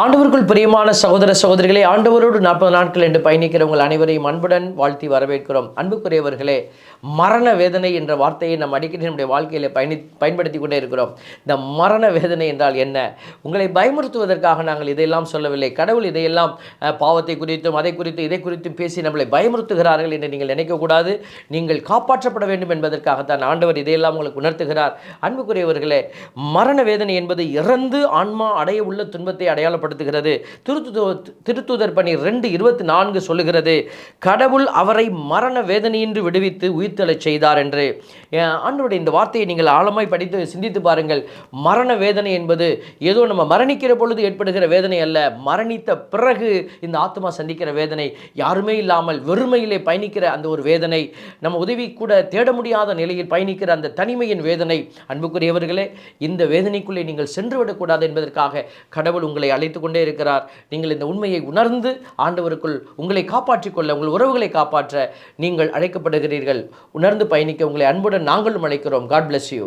ஆண்டவருக்குள் பிரியமான சகோதர சகோதரிகளே, ஆண்டவரோடு 40 நாட்கள் என்று பயணிக்கிற உங்கள் அனைவரையும் அன்புடன் வாழ்த்தி வரவேற்கிறோம். அன்புக்குரியவர்களே, மரண வேதனை என்ற வார்த்தையை நாம் அடிக்கடி நம்முடைய வாழ்க்கையில் பயன்படுத்தி கொண்டே இருக்கிறோம். இந்த மரண வேதனை என்றால் என்ன? உங்களை பயமுறுத்துவதற்காக நாங்கள் இதையெல்லாம் சொல்லவில்லை. கடவுள் இதையெல்லாம் பாவத்தை குறித்தும் அதை குறித்து இதை குறித்தும் பேசி நம்மளை பயமுறுத்துகிறார்கள் என்று நீங்கள் நினைக்கக்கூடாது. நீங்கள் காப்பாற்றப்பட வேண்டும் என்பதற்காகத்தான் ஆண்டவர் இதையெல்லாம் உங்களுக்கு உணர்த்துகிறார். அன்புக்குரியவர்களே, மரண வேதனை என்பது இறந்து ஆன்மா அடைய உள்ள துன்பத்தை அடையாளப்படுத்துகிறது. திருத்தூதர் பணி 2:24 சொல்லுகிறது, கடவுள் அவரை மரண வேதனையின்றி விடுவித்து உயிர்த்தெழச் செய்தார் என்று. ஆண்டவருடைய இந்த வார்த்தையை நீங்கள் ஆழமாய் படித்து சிந்தித்து பாருங்கள். மரண வேதனை என்பது ஏதோ நம்ம மரணிக்கிற பொழுது ஏற்படுகிற வேதனை அல்ல. மரணித்த பிறகு இந்த ஆத்மா சந்திக்கிற வேதனை, யாருமே இல்லாமல் வெறுமையிலே பயணிக்கிற அந்த ஒரு வேதனை, நம்ம உதவி கூட தேட முடியாத நிலையில் பயணிக்கிற அந்த தனிமையின் வேதனை. அன்புக்குரியவர்களே, இந்த வேதனைக்குள்ளே நீங்கள் சென்று விடக்கூடாது என்பதற்காக கடவுள் உங்களை அழைத்து கொண்டே இருக்கிறார். நீங்கள் இந்த உண்மையை உணர்ந்து ஆண்டவருக்குள் உங்களை காப்பாற்றிக் கொள்ள, உங்கள் உறவுகளை காப்பாற்ற நீங்கள் அழைக்கப்படுகிறீர்கள். உணர்ந்து பயணிக்க உங்களை அன்புடன் நாங்களும் அழைக்கிறோம். God bless you.